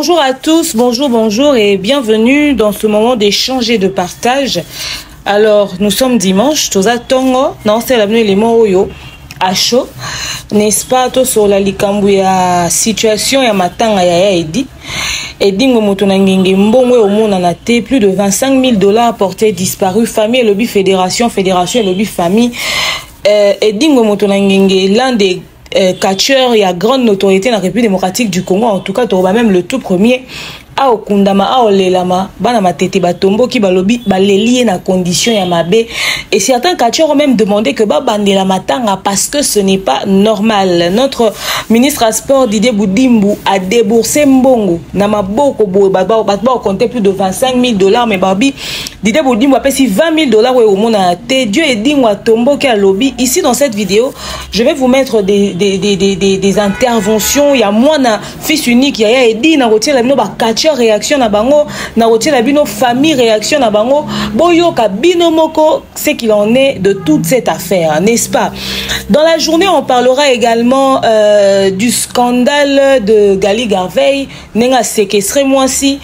Bonjour à tous, bonjour et bienvenue dans ce moment d'échange et de partage. Alors, nous sommes dimanche, toza tongo, non c'est l'avenue les moyo à chaud, n'est-ce pas, tout sur la likambu ya situation ya matanga ya edi. Edi ngomoto na ngenge mbongwe au monde en a té plus de 25 000 $ portés disparus, famille et lobby fédération et lobby famille. Edi ngomoto na ngenge l'un des catcheurs et à grande notoriété dans la République démocratique du Congo, en tout cas, tu auras même le tout premier. A okundama a olelama bana matete batombo ki balobi balelié na condition ya mabe et certains catcheurs ont même demandé que ba bandela matanga parce que ce n'est pas normal. Notre ministre à sport Didier Boudimbu a déboursé mbongo na maboko bo ba compter plus de 25 000 $ mais babi Didier Boudimbu a payé 20 000 $ au monde a té Dieu et dingwa tombo ki a lobby. Ici dans cette vidéo, je vais vous mettre des interventions, il y a moi na fils unique, il y a Edi na rotier la no ba catcheur réaction na bango na rotier la bino famille réaction na bango boyo ka bino moko c'est qu'il en est de toute cette affaire, n'est-ce pas? Dans la journée on parlera également du scandale de Gali Garveil nenga séquestré moi si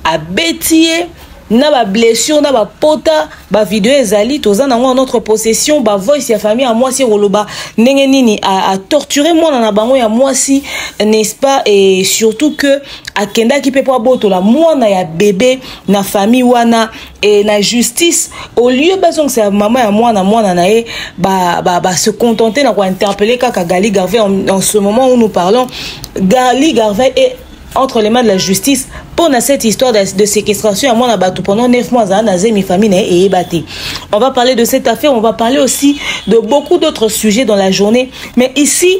à Bétier na ba blessure na ba pota ba vidéo ezali toza nango en notre possession ba voice ya famille à moi si roloba ndenge nini a torturer moi na bango ya moi si, n'est-ce pas? Et surtout que akenda ki pe po boto la moi na ya bébé na famille wana et na justice au lieu bazong c'est maman ya moi na e ba se contenter na ko interpeller kaka Gali Garveil en ce moment où nous parlons. Gali Garveil est entre les mains de la justice pour cette histoire de séquestration à moi pendant 9 mois à mi famille et ébatté. On va parler de cette affaire, on va parler aussi de beaucoup d'autres sujets dans la journée, mais ici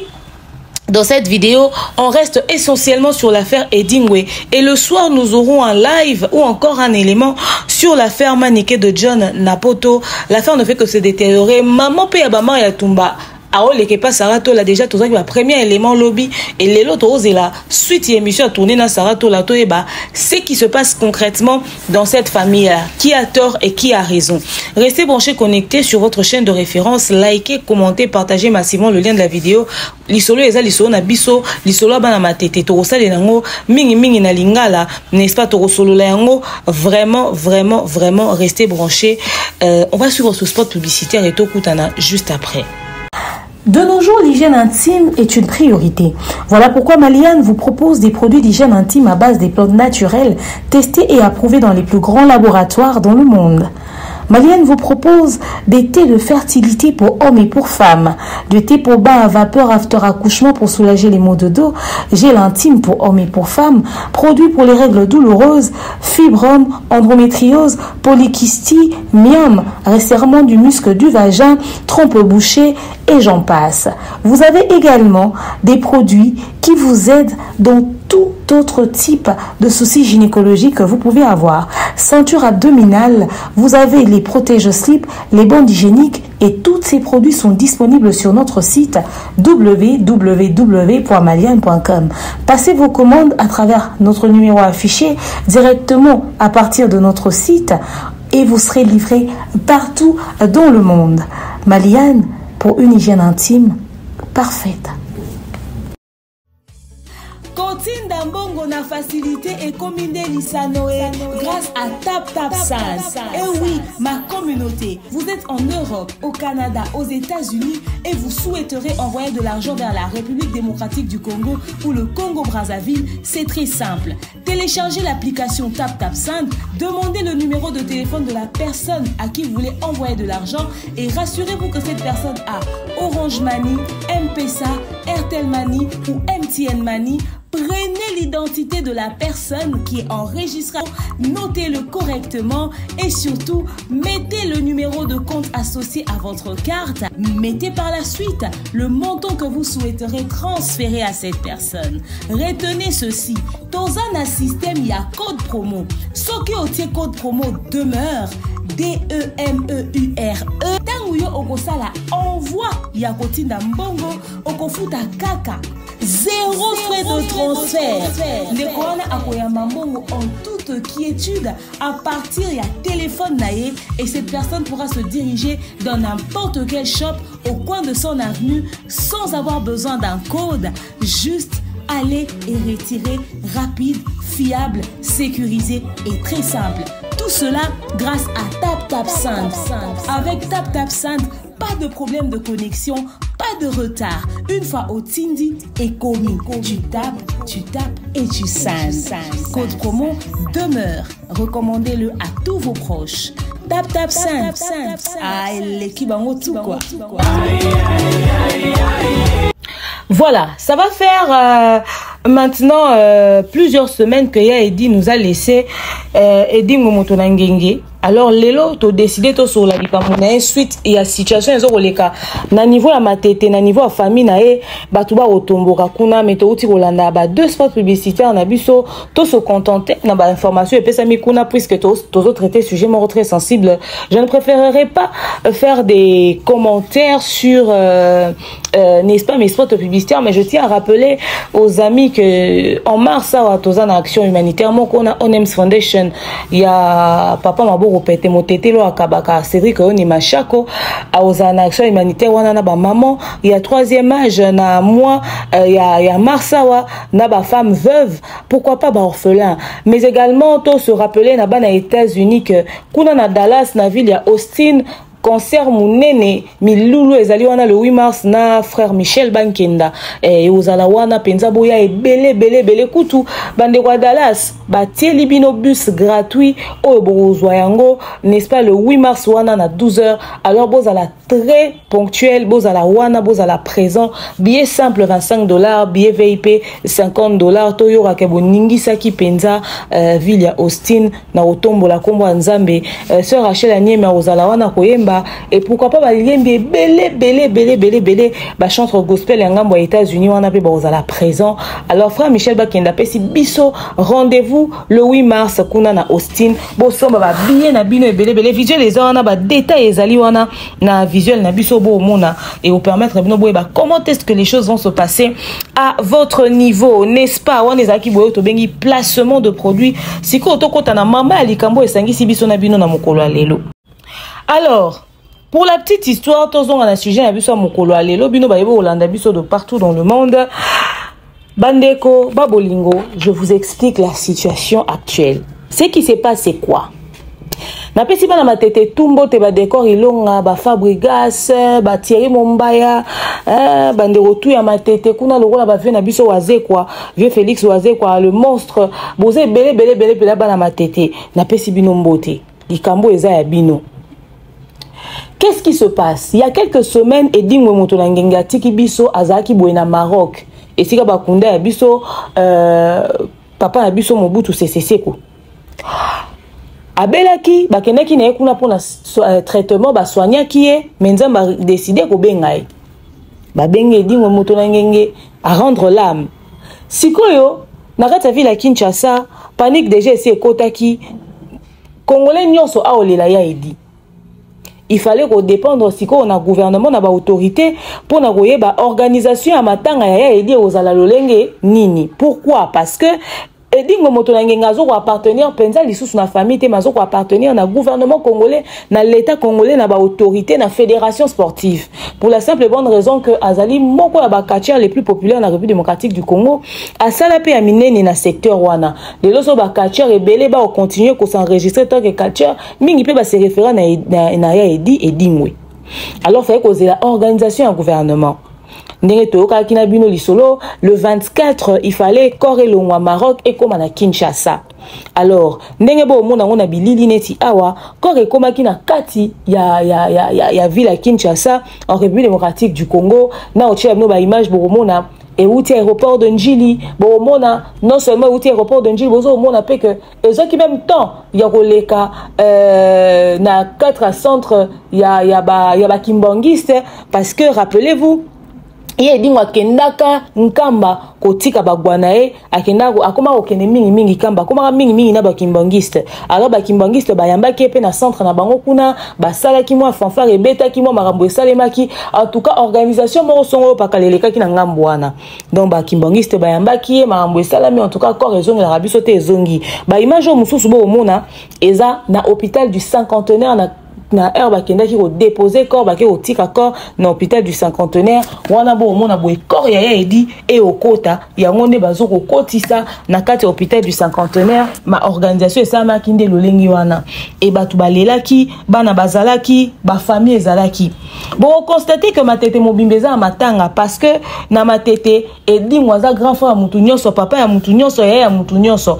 dans cette vidéo, on reste essentiellement sur l'affaire Edingwe et le soir nous aurons un live ou encore un élément sur l'affaire Maniké de John Napoto. L'affaire ne fait que se détériorer. Maman Peyabama Yatumba Aole qui passe Sarato là déjà tout ça qui va premier élément lobby et les autres osent la suite émission à tourner dans Sarato là et bah ce qui se passe concrètement dans cette famille là, qui a tort et qui a raison. Restez branchés connectés sur votre chaîne de référence, likez, commentez, partagez massivement le lien de la vidéo. Lisolo eza lisolo na biso, lisolo bana matete to sale nango mingi na lingala, n'est-ce pas to solo la yango vraiment restez branchés. On va suivre ce spot publicitaire et to kutana juste après. De nos jours, l'hygiène intime est une priorité. Voilà pourquoi Maliane vous propose des produits d'hygiène intime à base des plantes naturelles, testés et approuvés dans les plus grands laboratoires dans le monde. Maliane vous propose des thés de fertilité pour hommes et pour femmes, du thé pour bain à vapeur after accouchement pour soulager les maux de dos, gel intime pour hommes et pour femmes, produits pour les règles douloureuses, fibrome, endométriose, polykystie, myome, resserrement du muscle du vagin, trompe bouchée et j'en passe. Vous avez également des produits qui vous aident dans tout autre type de soucis gynécologiques que vous pouvez avoir. Ceinture abdominale, vous avez les protège-slip, les bandes hygiéniques et tous ces produits sont disponibles sur notre site www.maliane.com. Passez vos commandes à travers notre numéro affiché directement à partir de notre site et vous serez livré partout dans le monde. Maliane, pour une hygiène intime parfaite. Kotinda mbongo na facilité et commune Lissanoé grâce à TapTapSend. Et oui, ma communauté, vous êtes en Europe, au Canada, aux États-Unis et vous souhaiterez envoyer de l'argent vers la République démocratique du Congo ou le Congo-Brazzaville, c'est très simple. Téléchargez l'application TapTapSend, demandez le numéro de téléphone de la personne à qui vous voulez envoyer de l'argent et rassurez-vous que cette personne a Orange Money, M-Pesa, Airtel Money ou MTN Money. Prenez l'identité de la personne qui est enregistrée, notez-le correctement et surtout, mettez le numéro de compte associé à votre carte. Mettez par la suite le montant que vous souhaiterez transférer à cette personne. Retenez ceci, dans un système, il y a code promo. Ce qui est code promo demeure, DEMEURE. Tanguyo okosala envoi ya kotinda mbongo okofuta kaka. Zéro frais de transfert. Les corona akoyama mbongo en toute quiétude à partir ya téléphone naé et cette personne pourra se diriger dans n'importe quel shop au coin de son avenue sans avoir besoin d'un code, juste aller et retirer rapide, fiable, sécurisé et très simple. Tout cela grâce à TapTapSend. Avec TapTapSend, pas de problème de connexion, pas de retard. Une fois au Tindi et commis, tu tapes et tu sends. Code promo demeure. Recommandez-le à tous vos proches. TapTapSend. Ah, l'équipe en tout quoi. Voilà, ça va faire maintenant plusieurs semaines que Ya Edi nous a laissé Edi Ngomoto Nangenge. Alors lelo to décidé to sur la likamuna suite il y a situation ezo koleka na niveau ya matete na niveau ya famille na e batu ba otomboka kuna meto uti kolanda ba deux spots publicitaires na biso to se contenter na ba information epesa mi kuna puisque to traiter sujet mort très sensible. Je ne préférerais pas faire des commentaires sur n'est-ce pas mes spots publicitaires, mais je tiens à rappeler aux amis que en mars à Tozana Action Humanitaire mokona Onems Foundation il y a papa mabo pete motete lo akabaka Cédric Oni Machako a Ozana Action Humanitaire wana na ba maman il y a troisième âge na moi il y a marsawa na ba femme veuve pourquoi pas ba orphelin mais également to se rappeler na ba na États-Unis que kuna na Dallas na ville ya Austin concert munene milulu ezali wana le 8 mars na frère Michel Bankenda et ozala wana penza boya e belé kutu bande kwa Dallas batie libino bus gratuit o bozwa yango n'est-ce pas le 8 mars wana na 12h alors bozala très ponctuel bozala wana bozala présent billet simple $25 billet VIP $50 to yora ke boningi saki penza ville ya Austin na otombo la kombo nzambe sœur Rachel Anyema ozala wana koyemba et pourquoi pas baliembi belé ba chantre gospel ya ngambo ya États-Unis wana pe bozala présent alors frère Michel Bakenda pesi biso rendez-vous le 8 mars kuna na Austin bosomba ba billet na bino belé visuel les wana ba détails ezali wana na visuel na biso bo mona et vous permettre bino boyeba comment est-ce que les choses vont se passer à votre niveau n'est-ce pas wana ezaki boyo to bengi placement de produits siko to kota na mamba ya likambo esangisi biso na bino na mokolo ya lelo. Alors, pour la petite histoire, tous on a un sujet à biso mokolo alelo bino ba yebo Olanda biso de partout dans le monde. Bandeko, Babolingo, je vous explique la situation actuelle. Ce qui s'est passé quoi? Na pesi bana matete tumbo te ba décor ilonga ba Fabrigas ba Thierry Mombaya bande rotu ya matete kuna lokola ba vieux na biso waze quoi vieux Félix waze quoi le monstre boze belé bana matete na pesi bino mbote likambo eza ya bino. Qu'est-ce qui se passe? Il y a quelques semaines, Edi Ngomoto Nangenge atiki biso azaki boena Maroc. Et si ka bakunda ya biso papa na biso Mobutu Sese Seko. Abelaki bakendaki na kuna pona traitement ba soignaki ye, menza ba décider ko benga ye. Ba benga Edi Ngomoto Nangenge à rendre l'âme. Sikoyo na kati ya ville ya Kinshasa, panique déjà esi ekotaki. Congolais nyonso a olela ya Edi. Il fallait qu'on dépendre si on a gouvernement na ba autorité pour na koyeba organisation ya matanga ya Edi ozala lolenge nini. Pourquoi? Parce que Edi Ngomoto Nangenge azo ko appartenir penza lisusu na famille te mazo ko appartenir na gouvernement congolais na l'état congolais na ba autorité na fédération sportive pour la simple et bonne raison que azali moko ya ba catcheurs les plus populaires na République démocratique du Congo asala pe ya minene na secteur wana lelo so ba catcheurs ebele ba continuer ko s'enregistrer tant que catcheur mingi pe ba se référer na ya Edi Ngwe alors fallait causer la organisation du gouvernement. Le 24, il fallait correr le Maroc et comme à Kinshasa. Alors, ndenge bo mona ngona bilili neti awa, corre comme na kati ya ville à Kinshasa en République démocratique du Congo, na otia no ba image bo mona et outi aéroport de Njili, bo mona non seulement outi aéroport de Njili, bozo mona pe que ezo qui même temps ya koleka na 4 centres ya ba kimbangiste parce que rappelez-vous Iye dingwa kendaka nkamba kotika bagwanae akendako akoma okene mingi kamba akoma mingi na bakimbangiste alors bakimbangiste bayamba kepe na centre na bango kuna basala ki mwa fanfare beta ki mwa marambo esalemaki en tout cas organisation mo songo pakaleleka ki na ngambo wana donc bakimbangiste bayamba ki marambo esalami en tout cas corps ezongi la rabiso te ezongi ba image mususu bo mona eza na hôpital du cinquantenaire na na heure bakenda ki ko déposer corps ba ke o tika corps na hôpital du cinquantenaire wana bo mona boy corps ya edi e okota yango nde bazo ko kotisa na kati hôpital du cinquantenaire ma organisation esama kinde lolengi wana e batu balelaki bana bazalaki ba famille ezalaki bon constater que matete mobimbeza matanga parce que na matete edi mwaza grand frère mutu nyonso papa ya mutu nyonso ya mutu nyonso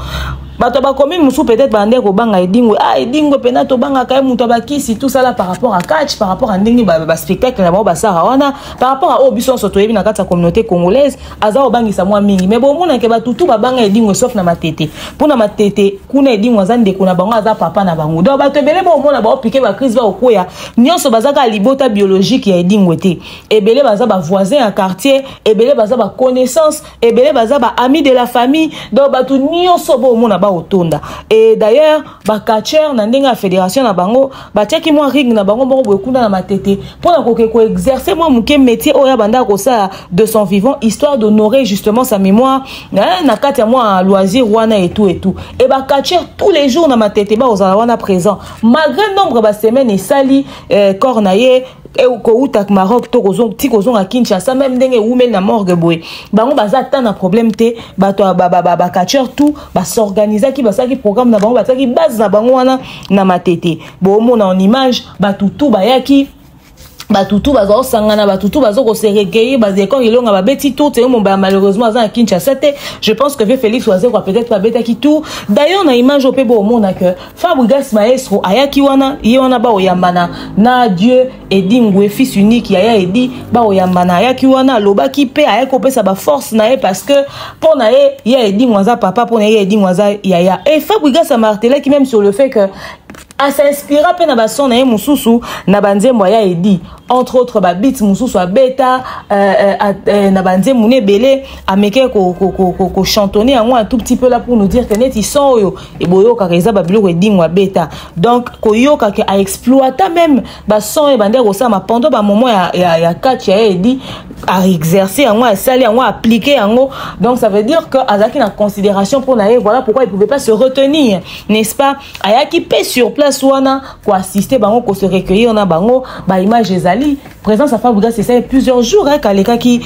bato ba komi musu peut-être bande ko banga edingwe edingwe pena to banga ka mutu bakisi tout ça là par rapport à catch par rapport à ndingi ba spectacle na ba sara wana par rapport à obiso soto yebi na kati ya communauté congolaise aza obangisa mwa mingi mais bon mona ke batutu ba banga edingwe sauf na matete pona matete kuna edingwe azande kuna bango aza papa na bango donc bato ebele bo mona ba opiquer ba crise ba okoya nyonso bazaka libota biologique ya edingwe te ebele baza ba voisin à quartier ebele baza ba connaissance ebele baza ba amis de la famille donc batu nyonso bo mona otonda et d'ailleurs ba catcher na ndenga fédération na bango ba teki moi ring na bango moko bokunda na matete pour ko exercer moi muke métier oya banda ko ça de son vivant histoire d'honorer justement sa mémoire na kati ya moi loisir wana et tout et ba catcher tous les jours na matete ba ozala wana présent malgré nombre ba semaine et sali cornaye et ko utak Maroc to kozong ti kozong a Kinshasa même ndenge women na morgue boy bango baza tana problème te bato ba catcher tout ba s'organiser ki basaki programme na bango basaki base na bango wana na matete bo mona en image batutu bayaki batutu bazo sangana batutu bazo ko se recueillir base école ilonga ba beti tout te mon ba malheureusement à Kinshasa je pense que Félix Oise quoi peut-être pas beta ki tout d'ailleurs na image opé bo mona que Fabrigas Maestro ayaki wana yona ba oyambana na Dieu edingwe fils unique ya edi ba oyambana ayaki wana lobaki pe ayako pesa ba force na ye parce que pour na ye ya edingwa za papa pour na ye edingwa za yaya et Fabrigas a martelé qui même sur le fait que a s'inspira pe na ba son na ye mususu na banzembo ya edi entre autres ba beats mususu a beta na banzembo ne belé a meke ko chantonner en un tout petit peu là pour nous dire que net ils sont yo et boyo ka reza ba biloko edingwa beta donc koyoka ke a exploiter même ba son e bande ko ça ma pendant ba moment ya catch ya edi a exercer en moi sali en moi appliquer en haut donc ça veut dire que azaki na considération pour na voilà pourquoi il pouvait pas se retenir n'est-ce pas ayaki pe sur place wana ko assister bango ko se recueillir na bango ba image ezali présence à Fabrigas c'est ça plusieurs jours hein kaleka ki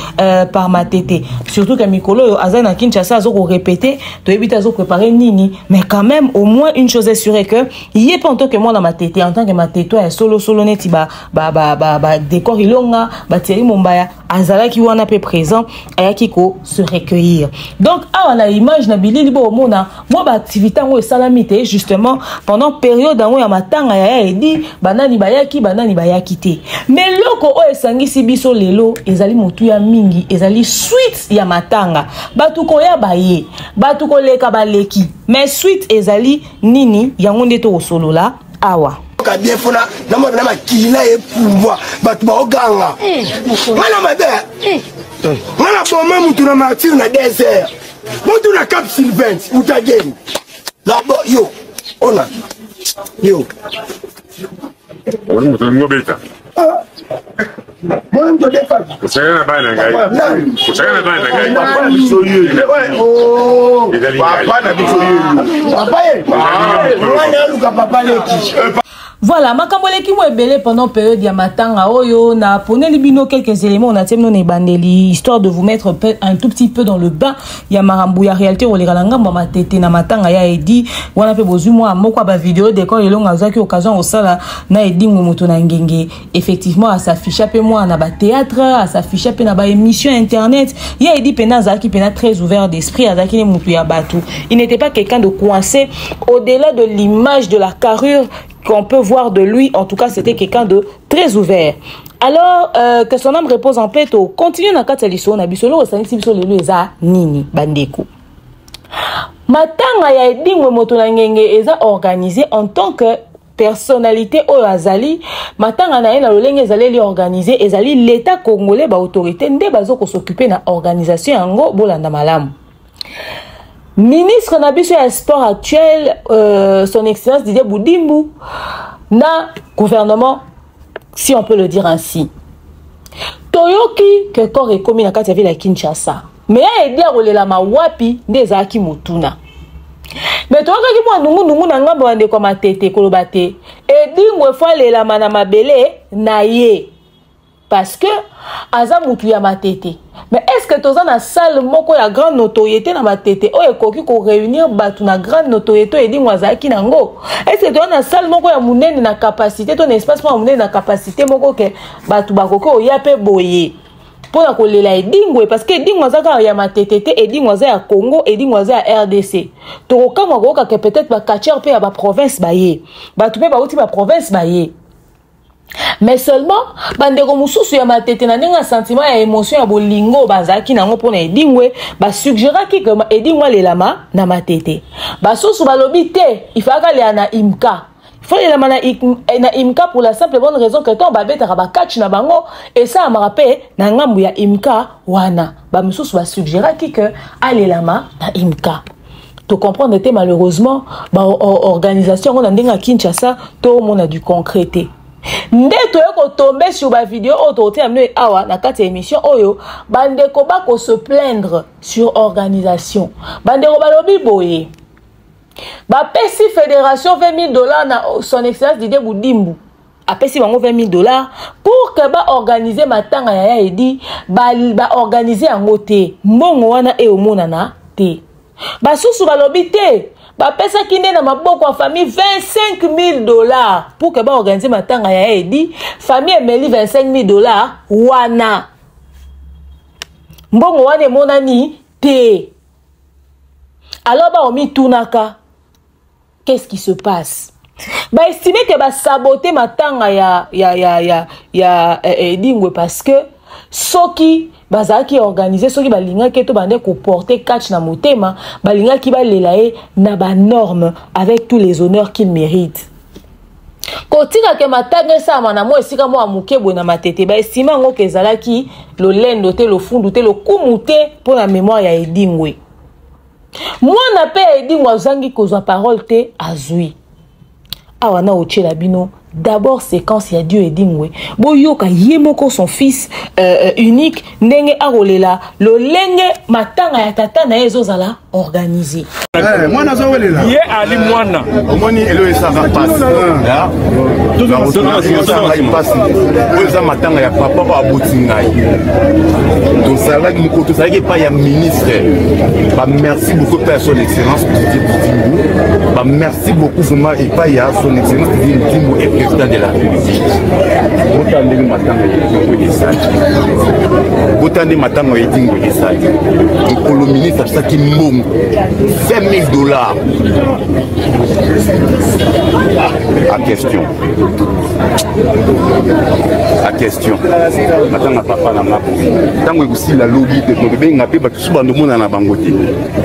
par ma tété surtout que Mikolo azana Kinshasa azo ko répéter to éviter azo préparer nini mais quand même au moins une chose est sûre que y est pas en tant que moi dans ma tété en tant que ma této est solo neti ba décor ilonga ba Thierry Mombaya azala ki wana pe présent ayaki ko se recueillir donc awa na image na bilili bo mona moi ba activité ngo esalamite justement pendant période ngo ya matanga ya edi banani bayaki te mais loko o esangisi biso lelo ezali motu ya mingi ezali suite ya matanga batu ko ya baye batu ko leka baleki mais suite ezali nini yango nde to solola awa bien fona na makila e pouvoir batu ba oganga mana mabe mana bomba mutu na martyr na désert mutu na Cap Sylvain utageni labo yo ona yo mutu ngobeta moi ndo defa kusana bana ngai oh papa na biso papa ye mwana luka papa leki. Voilà, makamboleki mo ebele pendant période ya matanga oyo na poneli bino quelques éléments on a temno ne bandeli histoire de vous mettre un tout petit peu dans le bain ya marambu ya réalité o lekalanga mama tete na matanga ya edi wana pe bozu mo amoko ba vidéo de quand elonga zaki occasion au sala na edi moto na ngenge effectivement à s'afficher pe moi na ba théâtre à s'afficher pe na ba émission internet ya edi pena zaki pena très ouvert d'esprit azaki ne mutu ya batu il n'était pas quelqu'un de coincé au-delà de l'image de la carrure qu'on peut voir de lui, en tout cas c'était quelqu'un de très ouvert. Alors que son âme repose en paix, continue na kati liso na bisolo osangisi biso lelo eza nini bandeko. Matanga ya edingwe moto na ngenge eza organisé en tant que personnalité oyo azali matanga na ye na lolenge ezali organisé ezali l'état congolais ba autorité nde bazo ko s'occuper na organisation yango bolanda malamu. Ministre Nabiso ya sport actuel, son excellence Didier Boudimbu, na gouvernement, si on peut le dire ainsi. Toyoki que corps est commis na kati ya ville ya Kinshasa. Mais ya edi a rolela ma wapi ndeza ki mutuna. Mais mais toi quand tu nungu na ngambo ande kwa matete koloba te edingwe fa lela mana mabele na ye parce que aza mutu ya matete. Mais est-ce que tu as une salle moko ya grande notoriété na matete o ekoki ko réunir batu na grande notoriété edingwe azaki nango? Est-ce que tu as une salle moko ya munene na capacité ton espace moko munene na capacité moko ke batu bakoko o yape boye pour la kolela edingwe parce que edingwe azaka ya matete te edingwe za ya Congo edingwe za ya RDC to kama ko ka peut-être ba catcher pe ya ba province baye batu pe ba uti ba province baye. Mais seulement bandeko mususu ya matete na nenga sentiment ya émotion ya bolingo bazaki nango pona edingwe ba suggérer ki que edingwe lelama na matete ba susu balobi te il faut ka na imka. Il faut lelama na imka pour la simple bonne raison que ton babeta ba catch na bango et ça me rappelle na ngambu ya imka wana ba mususu ba suggérer ki que alelama na imka. Tu comprends que malheureusement ba organisation on a ndenga Kinshasa to on a du concréter. Ndeto yoko tomber sur ba vidéo autorité amené awa na kati émission oyo bandeko ba ko se plaindre sur organisation bandeko balobi boye ba pesi fédération $20,000 na son excellence Didier Boudimbu a pesi bango $20,000 pour que ba organiser matanga ya edi ba organiser yango te mbongo wana e omonana te ba susu balobi te ba pesa kinde na maboko ya famille $25,000 pour que ba organiser matanga ya edi famille emeli $25,000 wana mbongo wana emonani te. Alors ba omi tunaka qu'est-ce qui se passe? Ba estimer que ba saboter matanga ya edingwe parce que soki bazaki organisé soki balinga keto bande ko porter catch na motema balinga ki ba lelae na ba norme avec tous les honneurs qu'il mérite. Kotika ke matanga sa mana mo esika mo amukebwe na matete ba estima ngo kezalaki lo lendo te lo fundu te lo kumute pour la mémoire ya edingwe. Mwana pe edingwe zangi kozwa parole te azui. Awana ochela bino d'abord séquence ya Dieu edingwe boyoka yemoko son fils unique ndenge arolela lo lenge matanga ya tata na ezozala organisé mwana zowelela ye ali mwana omoni elo esaka passe oza matanga ya papa ba aboti ngai tozalaki moko tozalaki pa ya ministre ba merci beaucoup à son excellence Didier Boudimbu ba merci beaucoup vraiment et pas ya son excellence Didier Boudimbu et président de la République. Botande matanga edingo esali. Botande matanga edingo esali. Le ministre Saki Mbongo $20,000. À question. À question. Matanga papa na mapo. Tango aussi la lobby de donc benga pe ba tusu bando mona na bangote.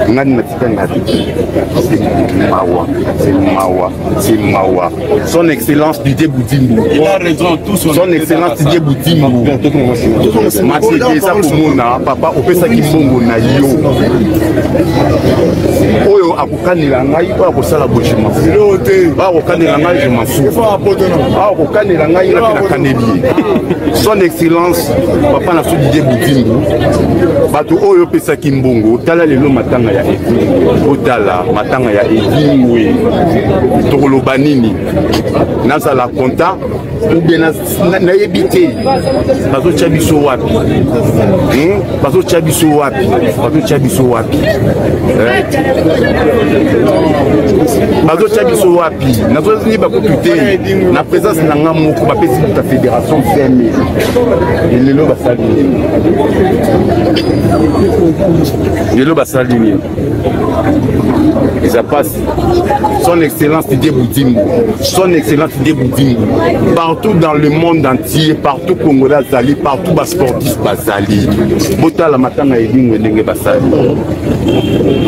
Ngani na tikanga te. C'est mawa. Son excellence Didier Boudimbu. Il a raison, tout son excellence Didier Boudimbu. Mathieu ça pour mona papa opesa ki mbongo na yo. Oyo akokanela ngai ba ko sala bochima. Ba kokanela ngai je m'en fous. Ba kokanela ngai na kanebi. Son excellence papa na so Didier Boudimbu. Bato oyo pesa ki mbongo tala lelo matanga ya edingwe. Otala matanga ya edingwe. Tokolo banini. Naza la compta ou bien na yebite bazo chabiso wapi bazo chabiso wapi bazo chabiso wapi bazo chabiso wapi nazo ni ba computer na présence na ngamoko ba pesi ta fédération fermée et lelo basalini et ça passe son excellence Didier Boudimbu son excellence Didier Boudimbu partout dans le monde entier partout Congolais Zali partout bas sportifs Bazali botala matanga edingwe ndenge basali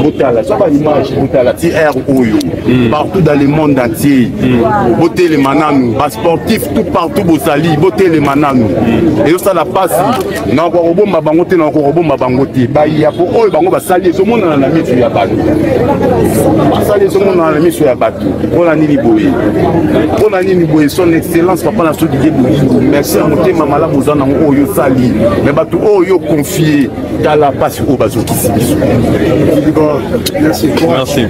botala ça va image botala TR oyo partout dans le monde entier boté les mananous, bas sportif tout partout bosali, boté les mananous. Et ça la passe, na ko bomba bangote na ko bomba bangote. Ba ya po oyo bango basali so mona na misu ya bato. Basali so mona na misu ya bato. On a ni boye. On a ni boye son excellence papa na so Didier Bolingo. Merci à monter mamala bozana oyo sali. Mais bato oyo confié dans la passe au bazo qui s'y. Merci. Merci.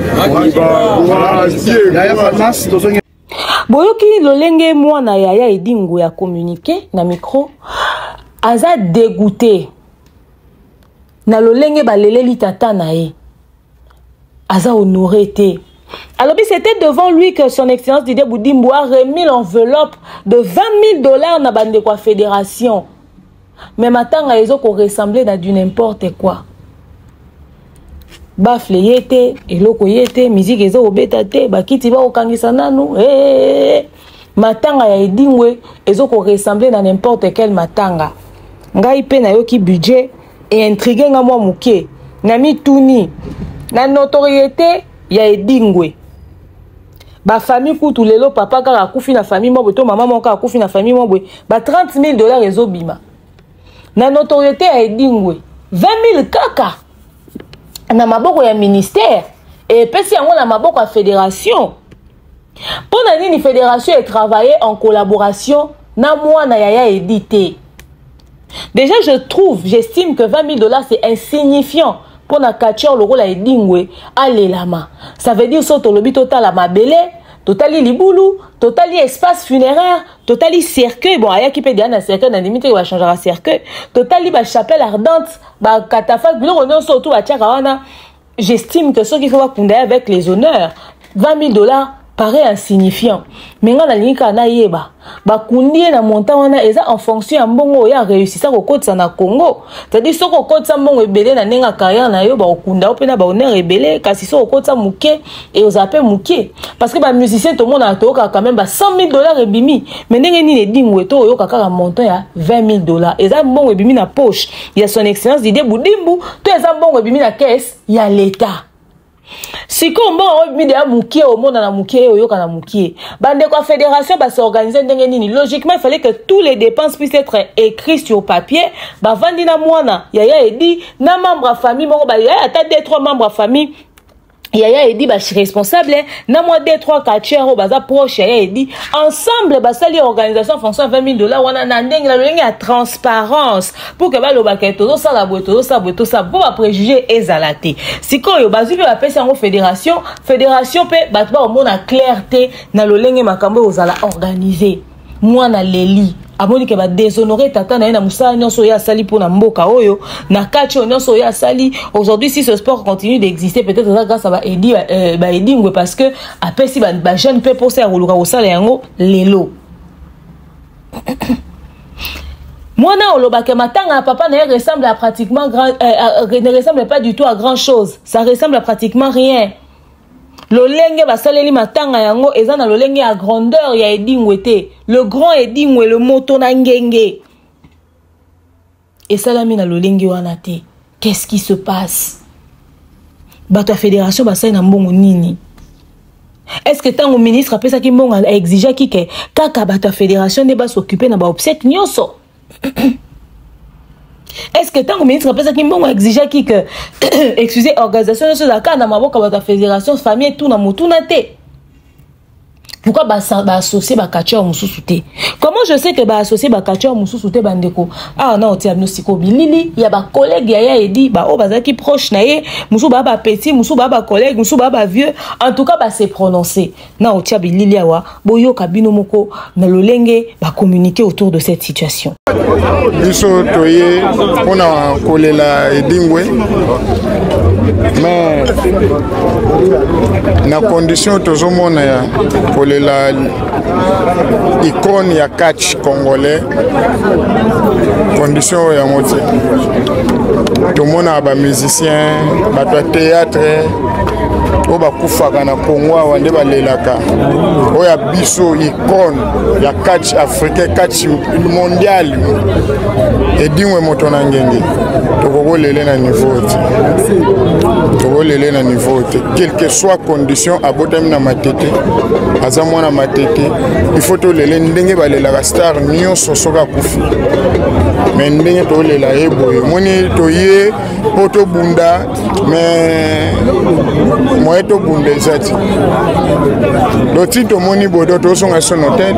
Boyoki lolenge mwana Yaya Edingo ya communiquer na micro aza dégoûté na lolenge baleleli tata na ye aza honoré te. Alors c'était devant lui que son excellence Didier Boudimbo a remis l'enveloppe de $20,000 na bande kwa fédération. Mais maintenant ils ont ressemblé à du n'importe quoi. Bafle yete, eloko yete, musique ezo obeta te, bakiti ba okangisa nanu. Matanga ya Edingwe ezo ko ressembler na n'importe quel matanga. Ngai pe na yoki budget et intrigué nga mwa muke. Na mituni na notoriété ya Edingwe. Ba famille kutu lelo papa kaka akufi na famille mobwe to maman monka akufi na famille mobwe. Ba $30,000 ezo bima. Na notoriété ya Edingwe. 20,000 kaka. Na maboko ya ministère et pesi yango na maboko ya fédération. Pour nani fédération et travailler en collaboration na mwana Yaya édité. Déjà j'estime que $20,000 c'est insignifiant pour na catcher le rôle à Edingwe à l'elama. Ça veut dire so tolobi total à mabele, totali libulu, totali espace funéraire, totali cercueil, bon aya qui peut dire na cercueil na limite va changer à cercueil, totali ba chapelle ardente, ba catafalque, bilo on surtout à Tchakawana. J'estime que ceux qui faut pas avec les honneurs, $20,000 paraît insignifiant. Mais nga na linka na yeba, ba kundi na montant wana eza en fonction ya mbongo ya réussir ça kokotsa na Congo. C'est-à-dire so kokotsa mbongo ebele na nenga carrière na yo ba okunda opena ba honneur ebele kasi so kokotsa muke et aux appels muke parce que ba musicien tout le monde a toka quand même ba $100,000 ebimi mais ndenge ni Edingwe to yo kaka montant ya $20,000 eza mbongo ebimi na poche ya son excellence Didier Boudimbo to eza mbongo ebimi na caisse ya l'état. Si comme bon mi de mukie au monde na mukie oyo kana mukie bande kwa fédération ba s'organiser ndenge nini logiquement il fallait que tous les dépenses puissent être écrites sur papier ba vandi na mwana Yaya Edi na membre à famille moko ba Yaya ata 2-3 membres à famille Yaya Edi ba responsable na moi 2-3 catcheurs au baza proche Yaya Edi ensemble ba sali organisation fonction $20,000 wana na ndenge la ndenge ya transparence pour que ba lo ba keto ça la boeto ça pour ba préjuger ezalate siko yo bazu pe ba pesa en fédération pe ba ba au mona clarté na lo lenge makambo ozala organiser moi na leli amoni ke ba déshonorer tata na musala nyonso ya sali pour na mboka oyo na kacho nyonso ya sali. Aujourd'hui si ce sport continue d'exister peut-être grâce à ba Edingwe parce que après si ba jeune pe pour ça ruluka osala yango lelo mwana olobake matanga papa na ressemble à pratiquement ne ressemble pas du tout à grand chose, ça ressemble à pratiquement rien. Lolenge basaleli matanga yango eza na lolenge ya grandeur ya Edingwe te. Le grand Edingwe le moto na ngenge. Et salami na lolenge wana te. Qu'est-ce qui se passe? Bato ya fédération basali na mbongo nini? Est-ce que tant au ministre apesa ki mbongo a exige ki ke kaka bato ya fédération ne ba s'occuper na ba obsèque nyonso? Est-ce que tant que ministre après ça qui m'ont exigé que excusez organisation de la carte dans ma boca la fédération famille tout na mutuna te pourquoi ba associer ba catcheur mususuté comment je sais que ba associer ba catcheur mususuté bandeko ah non diagnostico bilili ya ba collègue Yaya Edi ba o bazaki proche na ye musu ba petit musu ba collègue musu ba vieux en tout cas ba se prononcer na o tia bilili awa boyo kabino moko na lolenge ba communiquer autour de cette situation. Biso toye pona kolela Edingwe mais na condition tozomona ya kolela icône ya catch congolais condition ya moti tomona ba musicien ba théâtre oyo bakufaka na Congo awa nde balelaka oyo ya biso icône ya catch africain catch mondial edingwe moto na ngenge tokokolele na niveau te tokolele na niveau te quelle que soit condition abotami na matete aza mwana matete il faut tolele ndenge balelaka star nyonso soki akufi mais ndenge tolela ye boye moni toye po tobunda mais moye tobunda eza ti loti tomoni bodo tozonga so na hotel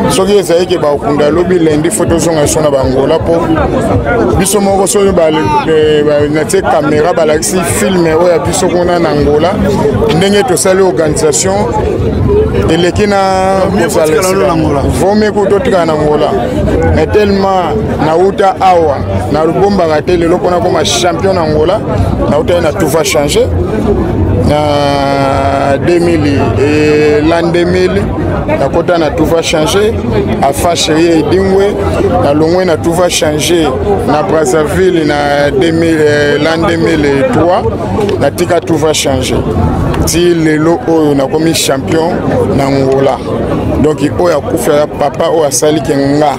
soki ezalaki bakunda lobi lendi fo tozonga so na bangola mpo biso moko soki natie caméra balakisi filme oyo ya biso kuna na Angola ndenge tosali organisation eleki na vomi kutotika na Angola mais tellement nauta awa na lubombaka te lelo mpona koma champion na Angola nauta na tout va changer na 2000 et l'an 2000 na kota na tout va changer à Facheri Edingwe na longwe na tout va changer na Brazzaville na 2000 l'an 2003 na tika tout va changer ti lelo oyo na komi champion na Angola donc oyo akufa papa oyo asali kenga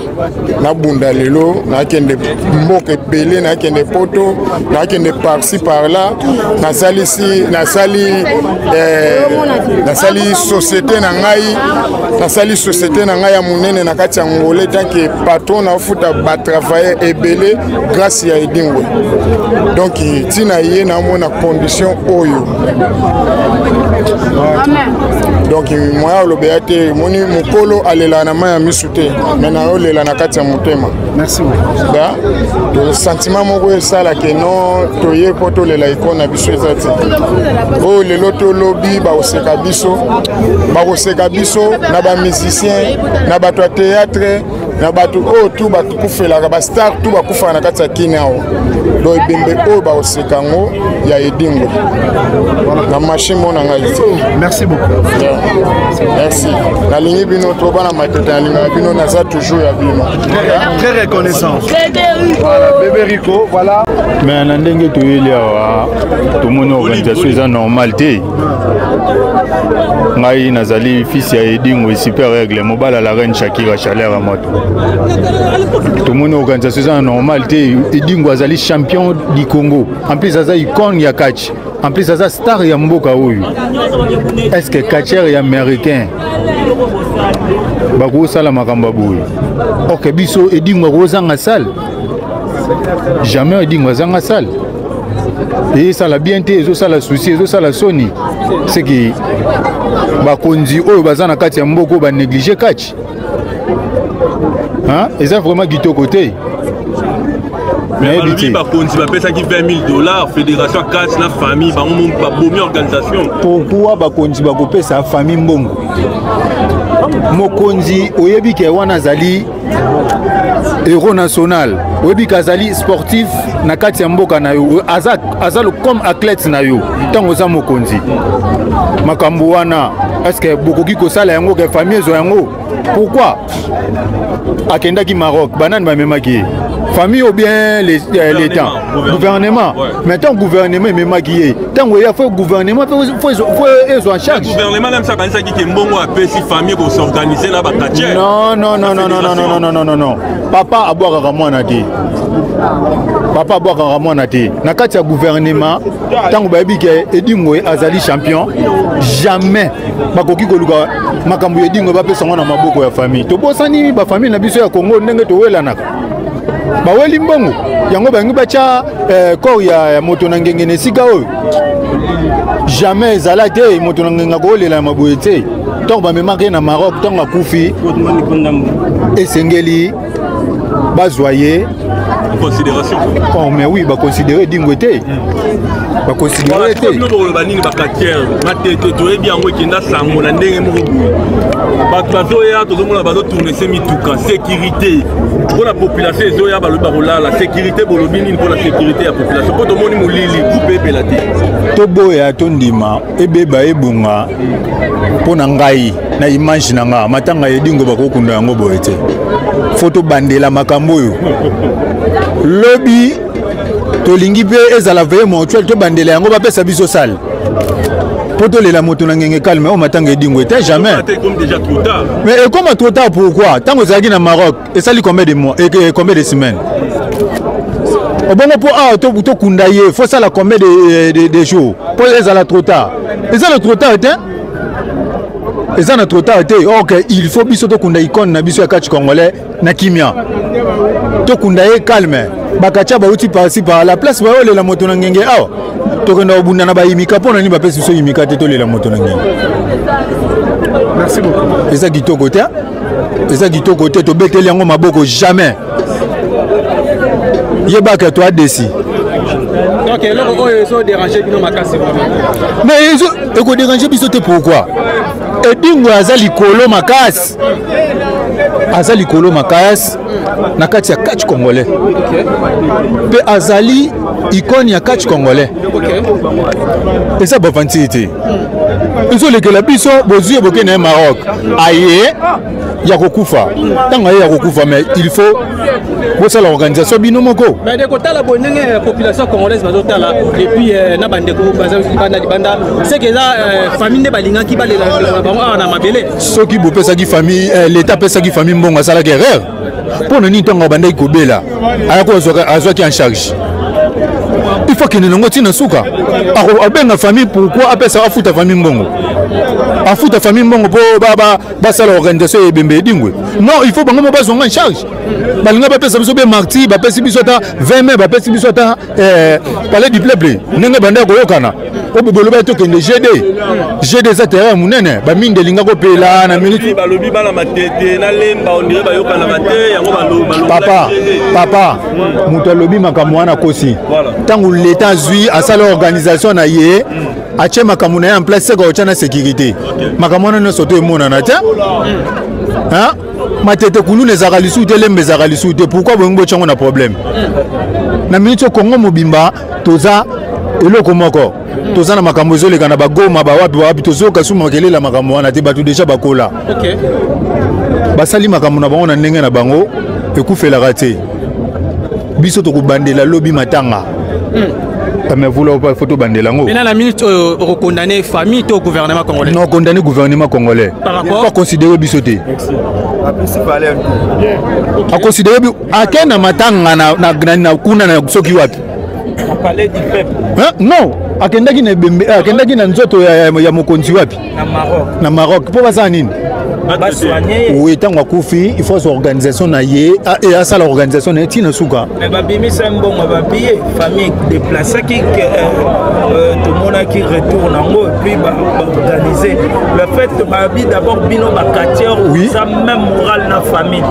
na bunda lelo na kende mboka ebele na kende poto na kende par-ci par-là nasali société na ngai ya munene na kati ya Angola tant que patron na futa ba travailler ebele grâce ya Edingwe donc tina ye na mona condition oyo donc moi lobea te moni mukolo alela na maya misute mais na olela na kati ya mutema. Merci beaucoup. Da le sentiment moko esala ke non toye po tolela ikona biso ezati o lelo to lobby ba oseka biso na ba musicien na bato ya théâtre na bato o tout bato kufela ba star tout ba kufa na kati ya kinao do ebembe o ba oseka ngo ya Edingwe na machine mona ngai. Merci beaucoup. Yeah. Merci. La ligne bino to bana matete na ligne bino naza toujours ya bino. Très reconnaissant. Voilà, bébé Rico, voilà. Mais na ndenge to yeli awa to moni organisation eza normal te. Ngai nazali fils ya Edingwe super règle mobala la reine Shakira Chaleur à moto. To moni organisation eza normal te. Edingwe azali champion du Congo. En plus aza icône ya catch. En plus aza star ya mboka oyo. Est-ce que catcher est américain? Bako sala makamba boy. OK biso Edingwe kozanga salle. Jamais Edingwe zanga salle. Et ça la bien té, ça la souci, ça la soni. C'est que bakonzi oyo bazana kati ya mboko ba négliger catch. Hein? Et ça vraiment guito côté. Mais lui, par contre, il va payer ça qui $20,000, fédération casse la famille, bah on organisation. Pourquoi bakonzi ba kopesa sa famille mbongo? Mokonzi oyebi ke wana zali héros national, oyebi kazali sportif na kati ya mboka na yo, azalo comme athlète na yo. Tango za mokonzi. Makambo wana est-ce que bokoki ko sala yango ke famille zo yango? Pourquoi? Akenda ki Maroc, banane ba memaki. Famille ou bien l'État, gouvernement. Mais tant gouvernement est maquillé, tant qu'il y a fait gouvernement, faut être en charge. Le gouvernement même ça quand ça qui est bon à payer si famille pour s'organiser là bas. Non. Papa a boire à moi nati. Papa a boire à moi nati. Na katia gouvernement, tant que baby que Edingwe azali champion, jamais. Bakoki koluka makambu Edingwe ba pesa ngona maboko ya famille. To bosani ba famille na biso ya Congo ndenge to wela naka. Baweli mbongo yango bangi bacha corps ya moto na ngenge nesika oyo jamais ezala te moto na ngenga ko lela maboye te donc ba memaki na Maroc donc akufi esengeli bazwaye considération. Oh mais oui, ba considérer Edingwe te. Ba considérer te. Nous pour le banini ba katier, matete to ebi yango kenda sango na ndenge moko. Ba bazo ya to mona bazo tourner semi tuka sécurité. Pour la population ezoya ba le barola la sécurité bolobini pour la sécurité ya population. Pour to moni mulili coupe belate. To boya to ndima ebeba ebunga pona ngai na image na nga matanga Edingwe ba kokunda yango boye te. Photo bandela makambo yo. Lobby tolingi pe ezala veille montuel to bandela yango ba pesa biso sale poto lela moto na ngenge calme o matanga edingo était jamais comme déjà trop tard mais comment trop tard pourquoi tant aux agis na Maroc et ça lui combien de mois et combien de semaines au bon pour to kundaye faut ça la combien de jours pour les ala trop tard et ça la trop tard était et ça na trop tard était OK il faut biso to kunda icône na biso ya catch congolais na kimia to kundaye calme bakacha ba uti par la place ba ole la moto na ngenge awa to kenda obunda na ba yimika pona ni ba pesi so yimika te to le la moto na ngenge. Merci beaucoup. Et ça qui to côté et ça qui to côté to beteli yango maboko jamais yebaka to adesi donc là ils ont dérangé bino makasi vraiment mais ils ont dérangé biso te pourquoi edingo azali kolo makasi azali kolo makasi na kati ya catch congolais pe azali icône ya catch congolais et ça ba fanti ils ont lekela biso bozuye boke na Maroc aye ya kokufa tanga ya kokufa mais il faut bosa l'organisation bino moko mais de côté la bonne population congolaise bazotala depuis na bandeko banda c'est que la famille ne balinga ki balela bango na mabele soki bo pesa ki famille l'état pesa ki famille mbongo sala guerre pour nini tonga banda ikobela aya ko azwa ki en charge il faut que nous tina suka abenga famille pourquoi apesa afuta famille mbongo afuta famille mbongo po ba sala organisation ebembe dingwe non il faut bango mo bazonga en charge balinga ba pesa biso be marti ba pesa biso ta 20 mai ba pesa biso ta palais du peuple nenge banda ko yokana o bobolo ba to kende GD za terrain munene ba minde linga ko pela na minute ba lobi ba la matete na lemba on dirait ba yokana mate yango ba papa muto lobi makamwa na kosi tangu l'état zui à sala organisation na ye ache makamwa na en place c'est ko chana sécurité makamwa na soto emona na ta hein matete kulu ne zakalisu te lembe zakalisu te pourquoi bongo chango na problème na minute Congo mobimba toza eloko moko toza na makambo ezoleka na bagoma bawapi tozoka su makele la makambo wana te batu déjà bakola OK basali makambo na bango na ndenge na bango ekufelaka te biso tokobandela lobi matanga mais vous là pas photo bandelango maintenant la minute recondamner famille au gouvernement congolais non condamner gouvernement congolais par rapport pas considérer bisoté a considérer a kena matanga na kuna na soki wapi palais du peuple hein non akendaki na bembe akendaki na nzoto ya mokonzi wapi na Maroc po basa nini oui tant wakufi il faut organisation na ye et à ça l'organisation na tina suka mais babimi sembo babiye famille déplacée qui tout le monde qui retourne en haut et puis organiser le fait que babi d'abord bino bakatier ça même moral na famille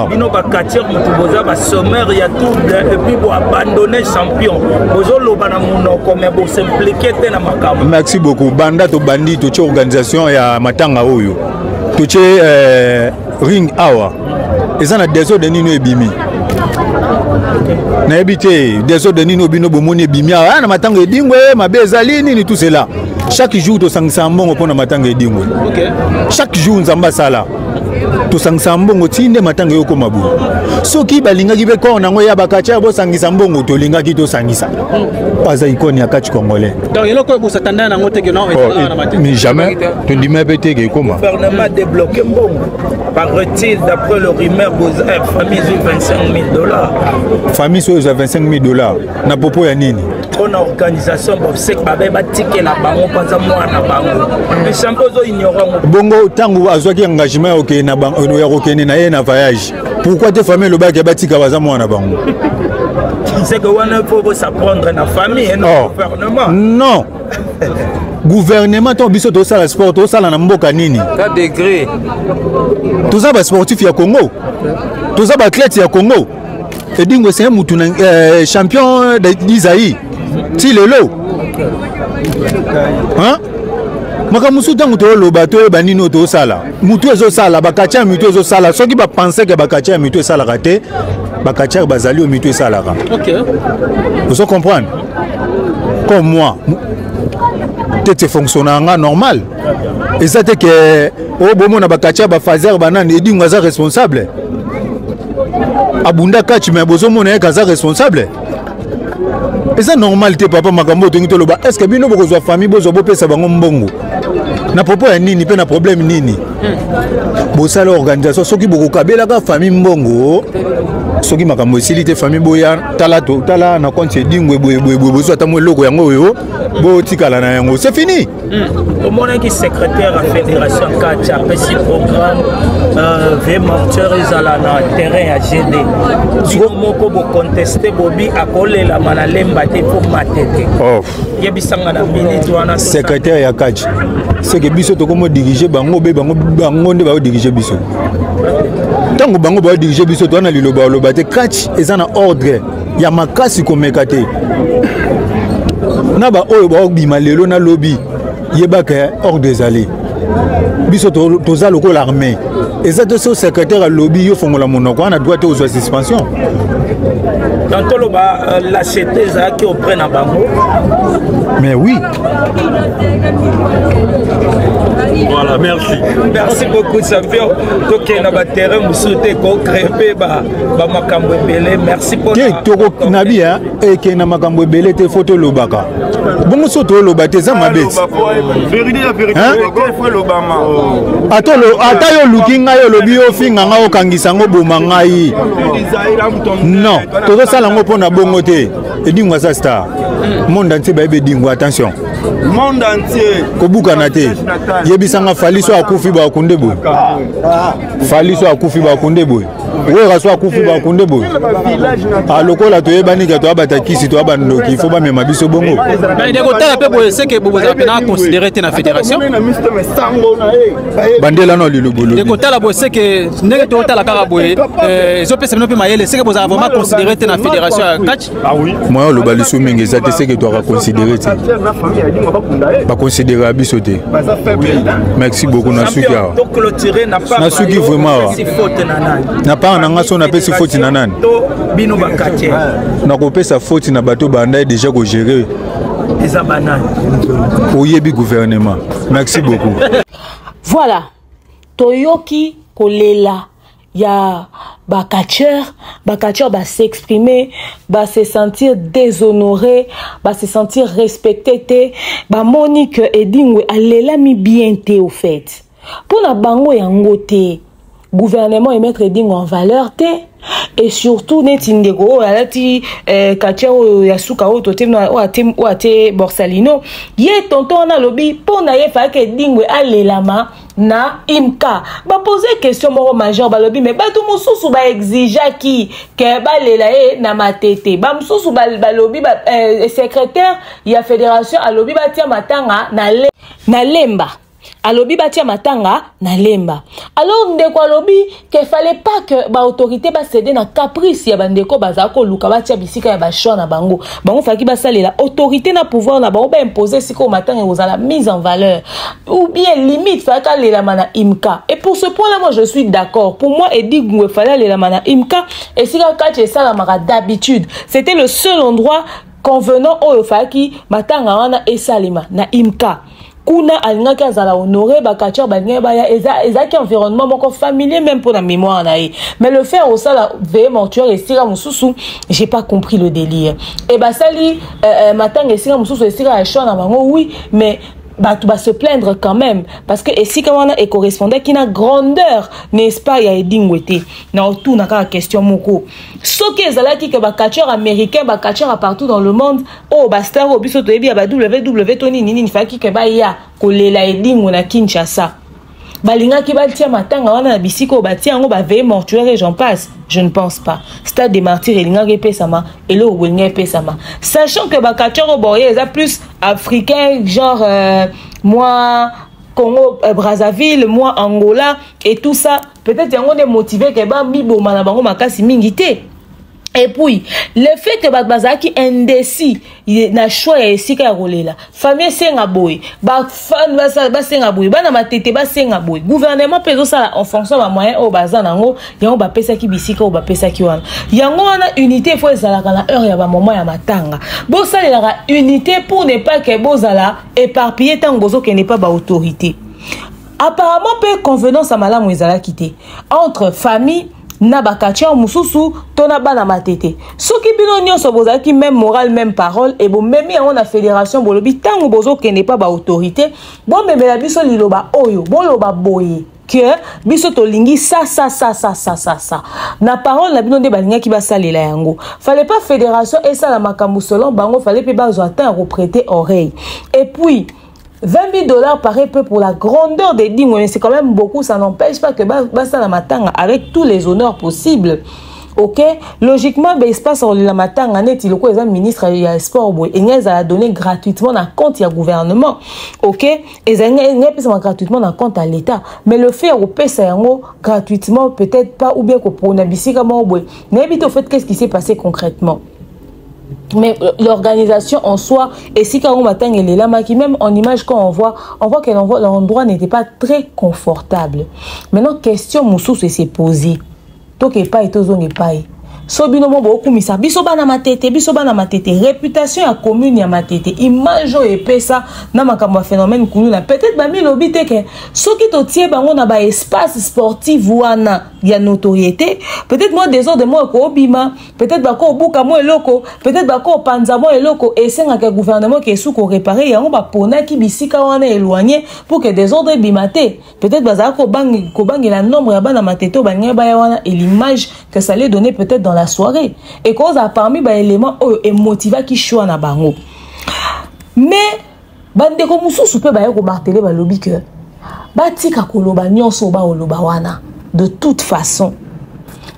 bino bakatier mutuboza ba sommaire il y a tout et puis pour abandonner champion bozolo bana monoko mais pour s'impliquer na makambo. Merci beaucoup banda to bandi to organisation ya matanga oyo tuche ring awa ezana désordre nino ebimi na ebité désordre nino bino bomoni ebimi awa na matanga edingwe mabe ezali nini tout cela chaque jour to sangisa mbongo pona matanga edingwe chaque jour nzamba sala to sangisa mbongo tinde matanga yoko mabu soki balinga kibe ko nango ya bakacha bo sangisa mbongo to linga ki to sangisa paza ikoni ya catch congolais donc eloko bo satanda nango te que non na matanga mais jamais to ndime bete ke koma gouvernement débloqué mbongo paraît-il d'après le rumeur famille $25,000 famille so $25,000 na popo ya nini on organisation bon c'est que ba ticket la bango panza mwana bango mais champozo ignorant bongo tango azwaki engagement OK na bango ya kokene na ye na voyage pourquoi te famille le bac batika baza mwana bango c'est que on faut s'apprendre na famille et non gouvernement non gouvernement to biso to sala sport to sala na mboka nini ka degré to za ba sportif ya Congo to za ba athlète ya Congo edingo c'est mutu na champion d'Isaïe ti lelo hein makamusu tangu to loba to banino to sala mutu ezo sala bakacha mutu ezo sala soki ba penser que bakacha mutu sala raté bakacha bazali o mutu sala ra OK vous comprenez comme moi peut-être fonctionnant normal et ça c'est que au bon na bakacha ba fazer banane edingo za responsable abunda catch mais bozo mona kaza responsable Et ça normalité papa makambo to ngito loba est-ce que bino bokozwa famille bozo bopesa bango mbongo na propos ya nini pe na problème nini bosala organisation soki bokokabela ka famille mbongo soki makambo esilite famille boya tala na compte dingwe boye bozo atamwe loko yango yo bo tikala na yango c'est fini. Mon qui secrétaire à fédération Kacha petit programme V morteur ezala na terrain à GD bino moko bo contester bobi akole la manalemba te pour matete yebisanga na minute wana secrétaire ya Kacha c'est que biso to komo diriger bango nde ba diriger biso tango bango ba diriger biso to na liloba loba te Kacha ezana ordre ya makasi komeka te na ba oyo ba bima lelo na lobby yebaka ordre ezali biso toza lokola l'armée exactement ce secrétaire à lobby yo fongola monoko on a droit aux suspension tantôt la CT ça qui auprès na bango mais oui. Voilà, merci beaucoup champion donc na ba terrain musuté ko crêper ba makambo belé merci pour toko nabi hein et que na makambo belé te photo lobaka bongo soto lobate za mabe vérité faut lobama ata yo lukinga yo lobi yo finga nga okangisa ngo boma ngai non todo sala ngo pona bongo te edingwa sa star monde entier ba ebe dingwa attention monde entier kobuka te yebisanga faliso akufi ba kunde boy faliso akufi ba kunde boy wera so akufi ba kunde boy alokola to yebani ka to abata kisi to abandoki il faut ba mema biso bongo mais de côté la pe boy c'est que bobo za pena considérer te na fédération bandela no lilobolo de côté la boy c'est que ndenge to tala kaka boy zo pesa no pe mayele c'est que boza vraiment considérer te na fédération catch ah oui moi lo baliso mingi ça c'est que tu dois considérer te ba considérer biso te merci beaucoup na suki donc clôturer n'a pas na suki vraiment na pas na ngaso na pesi faute na nani bino bakate na ko pesa faute na bato banda déjà ko gérer les abanani oyebi gouvernement merci beaucoup. Voilà toyoki kolela ya bakatcheur ba s'exprimer, ba se sentir déshonoré, ba se sentir respecté, ba Monique Edingwe alela mi bien te au fait. Pour na bango yango te, gouvernement et mettre Edingwe en valeur te, et surtout netindego alati kachero yasuka o totem o ate borsalino ye tonton na lobi pona ye fa ke Edingwe alelama na imka ba poser question moro majeur ba lobi mais ba tout mususu ba exija ki ke ba lela e na matete ba mususu ba lobi ba secrétaire ya fédération a lobi ba tia matanga na lemba alobi batia matanga na lemba. Alors ndeko alobi qu'il fallait pas que ba autorité ba céder na caprice ya bandeko bazako luka batia bisika ya ba show na bango. Bango faki ba salela autorité na pouvoir na bango ba imposer siko matanga aux la mise en valeur ou bien limite faka lela mana imka. Et pour ce point là moi je suis d'accord. Pour moi Edingwe fallait lela mana imka et sika kache ça la mara d'habitude. C'était le seul endroit convenant au faki matanga wana esalima na imka. Kuna alingaki azala honoré bakacheur balinga baya ezaki environnement moko familier même pour la mémoire nae mais le faire au sala veille mortuaire et sira mususu j'ai pas compris le délire et basali matanga et sira mususu et sira chona bango oui mais bah tu vas se plaindre quand même parce que et si comme on a correspondait qui n'a grandeur n'est-ce pas ya Edingwete na tout na ka question moko so que ezalaki que bakacheur américain bakacheur partout dans le monde oh bastar au biso to ebi ba www toni nini faki que ba ya kolela Edingwe na Kinshasa balinga ki batia matanga wana na bisiko batia ngo ba veille mortuaire et j'en passe je ne pense pas stade des martyrs elinga ke pesama elo wenga pesama sachant que bakacheur au boye est plus africain genre moi Congo Brazzaville moi Angola et tout ça peut-être yango de motivé que ba miboma na bango makasi mingité. Et puis, le fait que Bazaki indécis, il n'a choix et si qu'il a roulé là. Famille senga boy, fan ba senga boy, ba na matete ba senga boy. Gouvernement peso ça en fonction de moyen au bazanango, yango ba pesa ki bisika ou ba pesa ki wana. Yango wana unité faut ezala kana heure ya ba moment ya matanga. Bo ça la unité pour ne pas que bozala éparpillé tant bozo que n'est pas ba autorité. Apparemment peu convenance à malamu ezala quitté entre famille na bakatia mususu to na bana matete soki bino nyonso bozaki même morale même parole et bon même yango na fédération bolobi tango bozo kende pa ba autorité bon memela biso liloba oyo boloba boye que biso tolingi ça na parole na bino nde balingaki basalela yango fallait pas fédération et ça la makambo selon bango fallait pe bazo attendre prêter oreille et puis $20 000 paraît peu pour la grandeur des dîmes, mais c'est quand même beaucoup, ça n'empêche pas que basta la matanga avec tous les honneurs possibles. Ok, logiquement, ben, il se passe sur la matanga net, il y a un ministre du sport, et il a donné gratuitement un compte au gouvernement. Ok, et il a gratuitement un compte à l'État. Mais le fait au PSA gratuitement, peut-être pas, ou bien qu'on prenne un bicycle, mais au fait, qu'est-ce qui s'est passé concrètement? Mais l'organisation en soi, et si quand on m'attend, elle est là, même en image, quand on voit que l'endroit n'était pas très confortable. Maintenant, question Moussou s'est posée. Donc, il pas et tout n'est pas. Sobino mo beaucoup misa biso bana matete réputation à commune ya matete image et pesa na makambo phénomène kunu na peut-être ba mi lobi te ke soki to tie bango na ba espace sportif wana ya notoriété peut-être moi des ordres de moi ko bima peut-être ba ko buka mo eloko peut-être ba ko panza mo eloko et senga que gouvernement qui sous ko réparer yango ba pona ki bisika wana éloigné pour que des ordres bimate peut-être ba ko bangi la nombre ya bana matete ba ngeba ya wana et l'image que ça allait donner peut-être dans la soirée et cause a parmi les éléments émotivants qui choix na bango mais bande ko mususu pe ba ko marteler ba lobby que batika koloba nyonso ba oloba wana de toute façon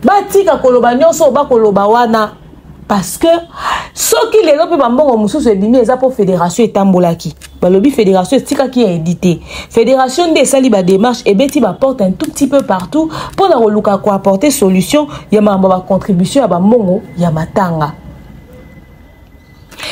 batika koloba nyonso ba koloba wana parce que ce qui les lobi ba mbongo mususu ebimi eza pour fédération etambolaki ba lobby fédération tika qui a édité fédération des sali ba démarche et beti ba porte un tout petit peu partout pour la roluka ko apporter solution ya mamba ba contribution ya ba mbongo ya matanga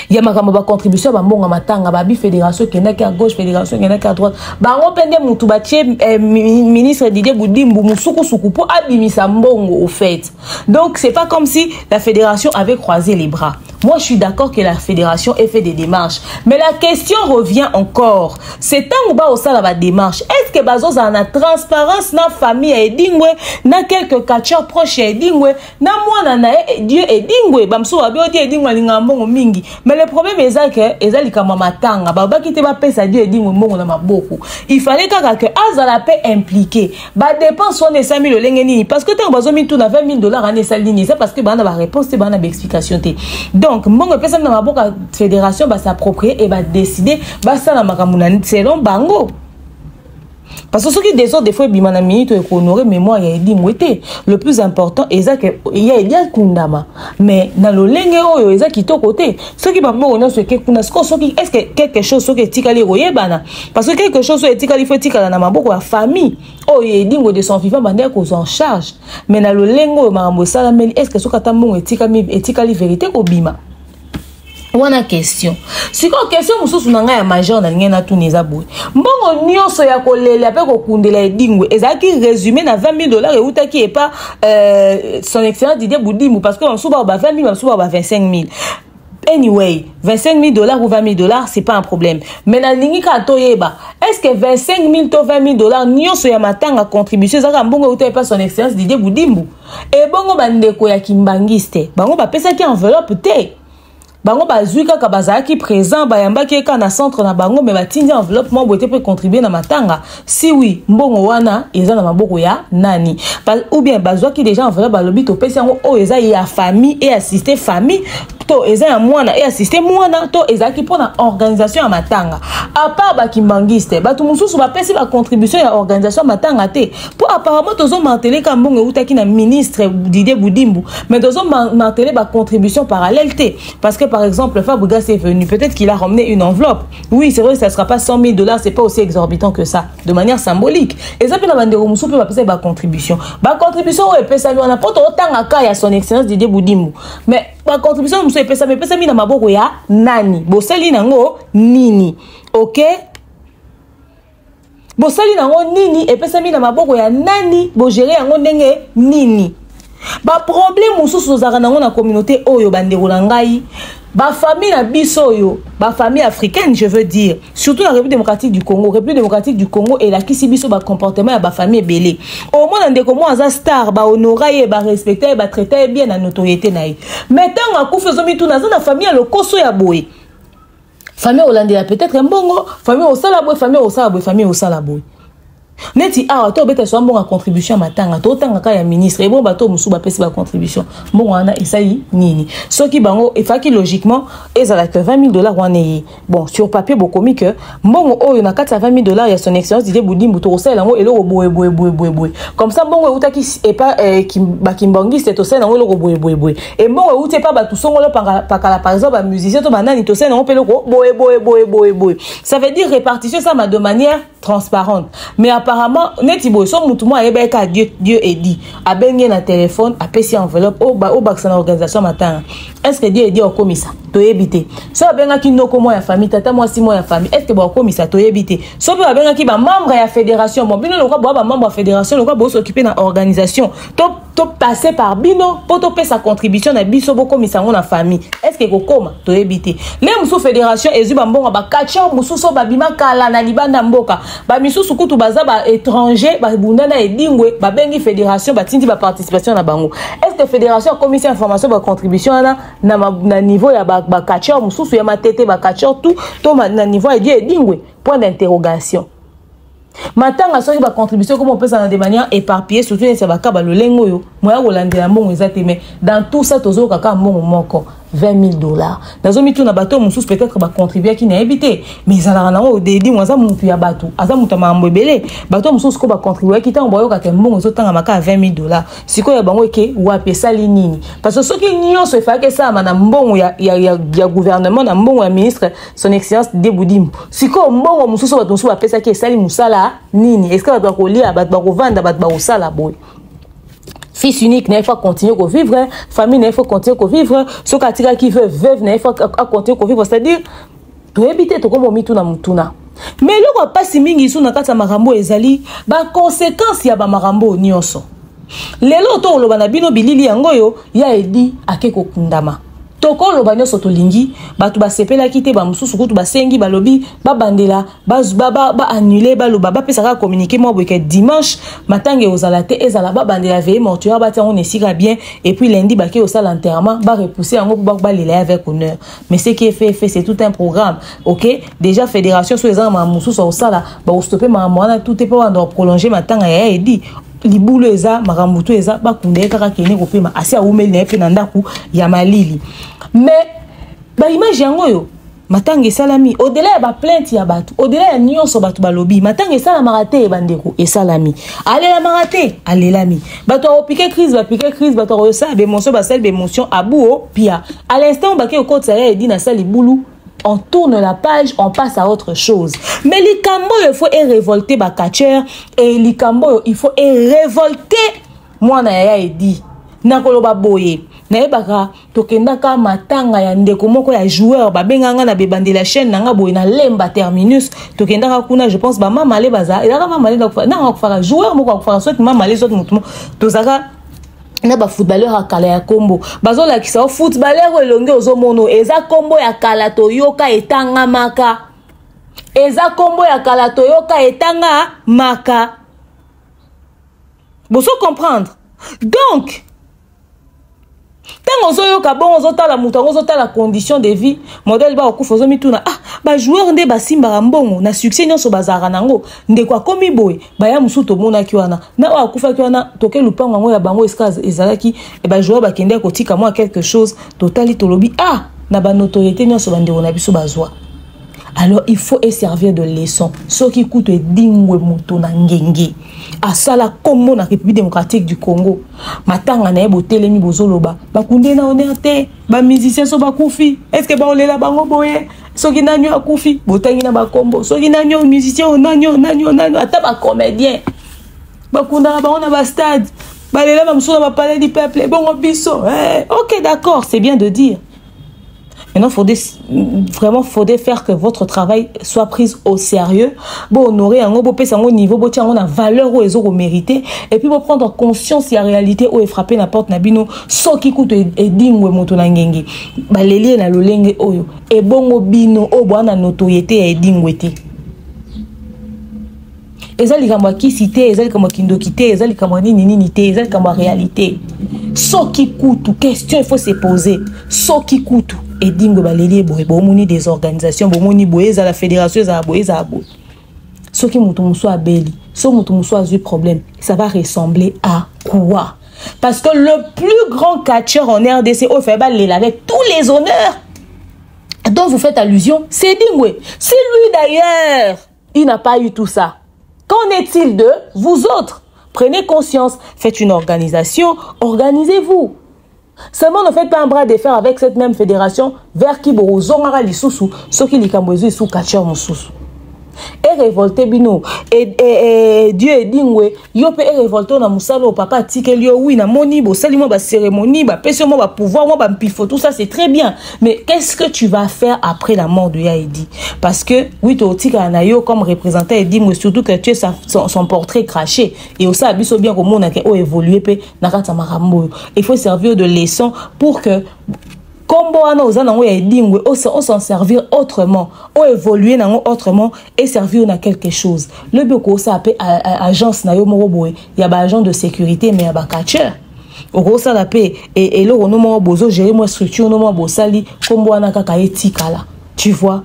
ya makambo ba contribution ba mbongo matanga ba bi fédération kenaki à gauche fédération kenaki à droite ba ngopende mutu ba tie ministre Didier Boudimbu musuku suku pour abimisa mbongo au fait donc c'est pas comme si la fédération avait croisé les bras. Moi, je suis d'accord que la fédération ait fait des démarches. Mais la question revient encore. C'est tant ou pas au sein de la démarche. Est-ce que Bazos a la transparence dans la famille et dingwe, dans quelques catcheurs proches et dingwe, dans moi, dans Dieu et dingwe, bamsou a bien dit dingwe l'ingambon mingi. Mais le problème est que ezali kama matanga, baba qui te va payer ça Dieu et dingwe mongo na maboko. Il fallait que Azala paie impliqué. Ba dépense on est 5 000 lengeni parce que tant bazo mi tout na $20 000 en salini, c'est parce que bana ba réponse c'est bana explication té. Donc mongo personne na maboka fédération va s'approprier et va décider va ça na makamuna selon bango. Parce que ce qui désordre des fois bimana minute et honorer mémoire ya dit mwete le plus important est ça que il y a Elia Kundama mais na lo lenge oyo eza kito côté ce qui bango on ce que kuna ce qui est-ce que quelque chose ce que tikali roye bana parce que quelque chose est tikali faut tikala na maboko ya famille oyo edingo de son vivant bande ko en charge mais na lo lengo makambo sala meli est-ce que ce kata mbongo etikali vérité ko bima wana question siko question mususu nanga ya major na ngena tu neza boy mbongo nyonso ya kolela pe ko kundela edingwe ezaki résumé na $20 000 et utaki et pas son excellence Didier Boudimbu parce que on souba ba 20 000 on souba ba 25 000 anyway $25 000 ou $20 000 c'est pas un problème mais na lingi ka toyeba est-ce que 25 000 to $20 000 nyonso ya matanga contribution zaka mbongo utaki pas son excellence Didier Boudimbu et bongo bandeko ya kimbangiste bango ba pesa ki enveloppe te bango bazui kaka bazaki présent bayamba ki ka na centre na bango mais batindi enveloppe mo bote peut contribuer na matanga si oui mbongo wana eza na maboko ya nani ou bien bazwa ki déjà enveloppe balobi to pesa ngo o eza ya famille et assister famille to eza ya mwana et assister mwana to eza ki pour na organisation ya matanga à part ba kimbangiste batu mususu ba pesi ba contribution ya organisation matanga te pour apparemment tozo marteler ka mbongo utaki na ministre Didier Boudimbu mais tozo marteler ba contribution parallèle te parce que par exemple Fabregas est venu peut-être qu'il a ramené une enveloppe oui c'est vrai que ça sera pas $100 000 c'est pas aussi exorbitant que ça de manière symbolique et ça peut na bandero mususu peut passer ba contribution et pesa lui on a pas autant aka ya son excellence Didier Boudimbu mais ba contribution mususu et pesa mais pesa mi na maboko ya nani bosali nango nini OK bosali nango nini et pesa mi na maboko ya nani bo gérer yango ndenge nini ba problème mosusu tozalaka nango na communauté oyo bandeko na ngai ba famille na biso oyo ba famille africaine je veux dire surtout la République démocratique du Congo et la kisi biso ba comportement ya ba famille belé au moins ndeko mo aza star ba honorer ba respecter ba traiter bien na notoriété na ye mais tant akufa zomi tout na famille le koso ya boye famille holandaise peut-être mbongo famille au salaboy famille au salaboy neti awa to beta so mbonga contribution matanga to tanga ka ya ministre et bon bato musu ba pesi ba contribution mbongo ana esayi nini soki bango efaki logiquement ezala que $20,000 wana yi bon sur papier bokomi que mbongo oyo na kati ya $20,000 ya son excellence Didier Boudimbu to sala ngo eloko boye comme ça mbongo utaki et pas kimbongi c'est to sala ngo eloko boye et mbongo uti pas batu songo lo pakala par exemple ba musicien to banani to sala ngo peloko boye ça veut dire répartition ça de manière transparente mais apparemment neti boy so mutu mo ayebeka Dieu est dit abenye na téléphone apesi enveloppe au baksa na organisation matanga est-ce que Dieu est dit au commissaire to yebité so abenga ki noko mo ya famille tata moi si mo ya famille est-ce que ba commissaire to yebité so ba abenga ki ba membre ya fédération bon bino lokwa ba membre ya fédération lokwa bo s'occuper na organisation to passer par bino pour to payer sa contribution na biso bo commissaire na famille est-ce que kokoma to yebité même sous fédération ezuba mbongo ba kacha musu so ba bima kala na libanda mboka ba misusu kutu baza ba étranger ba bundana edingwe ba bengi fédération ba tindi ba participation na bango est-ce que fédération commission information ba contribution na niveau ya ba kacha mususu ya matete ba kacha tout to na niveau edingwe point d'interrogation matanga soki ba contribution comme on peut ça de manière éparpillée surtout les sabaka ba lolengo yo moya kolandela mbongo ezate mais dans tout ça tozo kaka mbongo moko $20,000 nazo mitu na bato mususu peut-être ba contribuer qui na évité mais ça na ngo dedi mwaza mutu ya bato aza mutu mambo ebele bato mususu ko ba contribuer qui tango boyo kaka mbongo zo tanga maka $20,000 siko ya bango ke wa pesa linini parce que soki nyonso efake ça na mbongo ya gouvernement na mbongo ya ministre son excellence Deboudimbu siko mbongo mususu bato mususu ba pesa ki esali musala nini est-ce que bato ko lia bato ba ko vanda bato ba usala boy fils unique il faut continuer à vivre famille il faut continuer à vivre ce katika qui veut veuve il faut continuer à vivre c'est-à-dire to éviter to comme mituna mutuna mais loko pasi mingi suna kata marambo ezali ba conséquences ya ba marambo nyonso lelo to loba na bino bilili yango yo ya edi akeko kundama toko loba nyonso to lingi batu ba sepela kite ba mususu kutu ba sengi ba lobi ba bandela ba annuler ba loba ba pesa communiquer moi que dimanche matange ozalate ezala ba bandela veille mortuaire ba on esika bien et puis lundi ba ke au salle enterrement ba repousser yango ba lela avec honneur mais ce qui est fait c'est tout un programme OK déjà fédération sur les gens mususu au sala ba stopper ma mwana tout est pas en prolonger matanga ya edi libulu eza makambutu eza bakunde kaka kene kopema asi aumeli na epe na ndaku ya malili mais ba image yango yo matanga salami au-delà ya ba plainte ya batu au-delà ya nyonso batu balobi matanga sala marate bandeko esalami alela marate alelami batu o piquer crise batu o sa bémotion ba sel bémotion abuo pia à l'instant ba ke ko tsaya edi na sali bulu on tourne la page, on passe à autre chose. Mais likambo, il faut révolter Bakacher et likambo, il faut révolter moi na ya dit. Nakoloba boye. Na ebaka tokendaka matanga ya ndeko moko ya joueur ba benganga na bebande la chaîne nanga boye na lemba terminus tokendaka kuna je pense ba mama le baza. Et là mama le na ko joueur moko ko soit mama le autres mutumo tozaka na ba footballeur akala ya kombo bazo la kisa footballeur elonge ozomono eza kombo ya kala toyoka etanga maka eza kombo ya kala toyoka etanga maka boso comprendre donc tant ozoyoka bon ozotala mutu ozotala condition de vie modèle ba okufa ozomituna ba joueur nde basimba mbongo na succès nyonso bazara nango nde kwa komi boy ba ya musuto mona kiwana na akufa kiwana toke lupango ngo ya bango eskaz ezalaki e ba joueur bakende kotika moi quelque chose totali tolobi na ba notoriété nyonso bande ona biso bazwa. Alors il faut servir de leçon ce qui coûte dingwe muto na ngenge asala komo na République démocratique du Congo matanga na botelemi bozoloba bakunde na honnêteté ba musicien so bakufi est-ce que ba olela bango boye soki nanyo akufi botangi na bakombo soki nanyo musicien nanyo ata ba comédien bakunda ba on a ba stade balela ba msona ba palais du peuple bon biso OK d'accord c'est bien de dire Maintenant, faudrait faire que votre travail soit pris au sérieux. Bon, honorer un bon niveau, bon, tiens, on a valeur où ils ont mérité. Et puis, bon, prendre conscience de la réalité où est frappé n'importe nabino, so qui coûte et digne ou motonangenge. Bah, les liens na lolenge oyo. Et bon, bino, oh, bon, na notoriété et digne ouete. Ezali kama kisité, ezali kama kindokité, ezali kama ninité, ezali kama réalité. So qui coûte, question il faut se poser. So qui coûte et dingo baleli boye bomoni des organisations, bomoni boye za la fédération za boye za bo. So qui mutu muso abeli, so mutu muso a eu problème, ça va ressembler à quoi? Parce que le plus grand catcheur en RDC au Fébal avec tous les honneurs dont vous faites allusion, c'est Dingwe. C'est lui d'ailleurs. Il n'a pas eu tout ça. Qu'en est-il de vous autres? Prenez conscience, faites une organisation, organisez-vous. Seulement ne faites pas un bras de fer avec cette même fédération vers qui vous zonara lisusu, ce qui li kambozu sous catcheur mususu. Et révolté bino et Dieu est dingwe yo pe révolté na musalo papa tikeli oui na moni bo salimo ba cérémonie ba peso mo ba pouvoir mo ba mpifo tout ça c'est très bien mais qu'est-ce que tu vas faire après la mort de Yaedi? Parce que oui to tika na yo comme représentant et dingwe surtout que tu es son portrait craché et aussi abiso bien comme on a évolué pe na kata makambo il faut servir de leçon pour que comme on s'en servir autrement, ou évoluer autrement et servir à quelque chose. Le bureau ça appelle agence na yo moroboe, il y a agent de sécurité mais il y a catcher. Au gros ça la paix et le nom bozo gérer moi structure no mo bosali comme on a kaka etika là. Tu vois,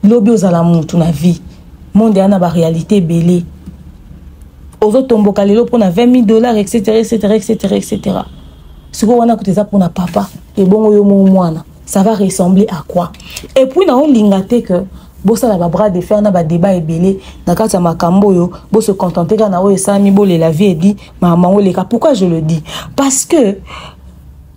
lobby aux alamou toute la vie. Monde ana ba réalité belé. Aux autres tombo kalelo pour na $20,000 etc. Ce qu'on a coûté ça pour na papa et bon yo mwana ça va ressembler à quoi? Et puis na on lingate que bossa la bras de faire na ba débat et belé na kata makambo yo bo se contenter kana o esami bo la vie et dit maman o leka. Pourquoi je le dis? Parce que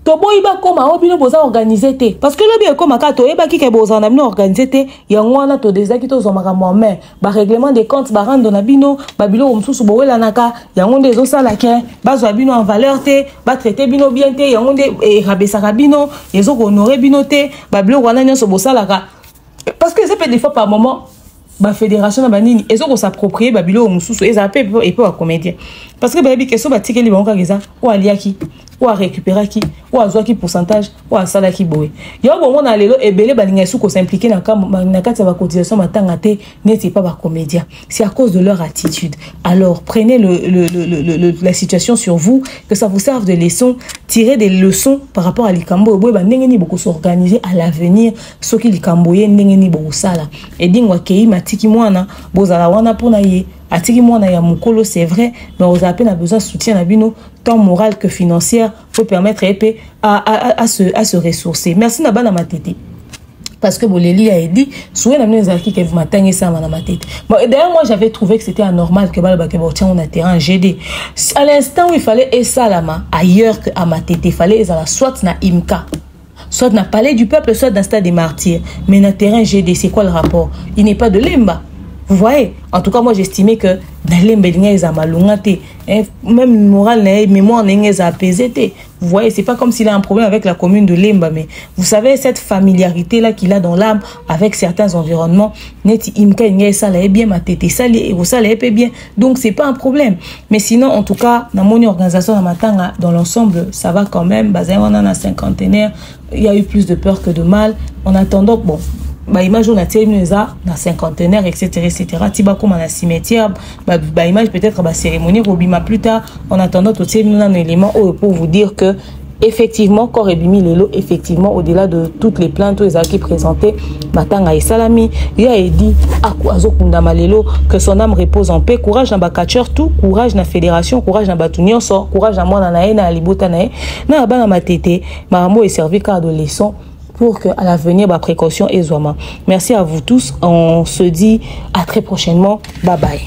tobo iba koma obino boza organiser te parce que lobi ekoma ka to eba ki ke boza na bino organiser te yango wana to déjà ki to zo makamo mais ba règlement des comptes ba rando na bino ba bilo omsusu bo wela naka yango ndezo sala ke bazwa bino en valeur te ba traiter bino bien te yango nde rabesa bino yezo ko honorer bino te ba bilo wana nyoso bo sala ka parce que ça peut des fois par moment ba fédération na banini ezo ko s'approprier ba bilo omsusu ezape et peu comédien parce que ba bi keso ba tikeli bango kageza ou aliaki ou à récupérer qui ou à jouer qui pourcentage ou à salaire qui boue. Il y a un moment dans les belé balinga sou ko s'impliquer dans kati ba cotisation matanga te n'était pas ba comédien. C'est à cause de leur attitude. Alors prenez la situation sur vous que ça vous serve de leçon, tirez des leçons par rapport à likambo boue ba ndengeni beaucoup s'organiser à l'avenir ce qui likamboye ndengeni beaucoup sala. Et dingwa kei matiki mwana bozala wana pona ye atiki mwana ya mukolo c'est vrai mais aux appels a besoin de soutien na bino tant moral que financière pour permettre à se ressourcer. Merci Nabana Matete. Parce que Boleli a dit, souhait d'amener les articles que vous m'atteignez ça à ma tête. Bon, d'ailleurs, moi j'avais trouvé que c'était anormal que on a terrain GD. À l'instant où il fallait Essalama ailleurs qu'à ma tête, il fallait soit na Imka. Soit na palais du peuple, soit dans stade des martyrs. Mais na terrain GD, c'est quoi le rapport? Il n'est pas de Lemba. Vous voyez? En tout cas, moi j'estimais que même moral, mémoire n'est apaisé. Vous voyez, c'est pas comme s'il a un problème avec la commune de Lemba, mais vous savez, cette familiarité-là qu'il a dans l'âme avec certains environnements, bien. Donc, c'est pas un problème. Mais sinon, en tout cas, dans mon organisation, dans l'ensemble, ça va quand même. On a un cinquantenaire, il y a eu plus de peur que de mal. En attendant, bon. Image on a na cinquantenaire etc tiba comme un cimetière image peut-être cérémonie robima plus tard en attendant tout un élément pour vous dire que effectivement corps et bimi lelo effectivement au-delà de toutes les plaintes les qui présentaient matanga et salami il a dit azokunda malelo que son âme repose en paix. Courage na bakatcher tout courage na fédération courage na batunio so courage na mwana na na libota na bana matete maramo est servi car de leçon pour qu'à l'avenir, précaution et zoama. Merci à vous tous. On se dit à très prochainement. Bye bye.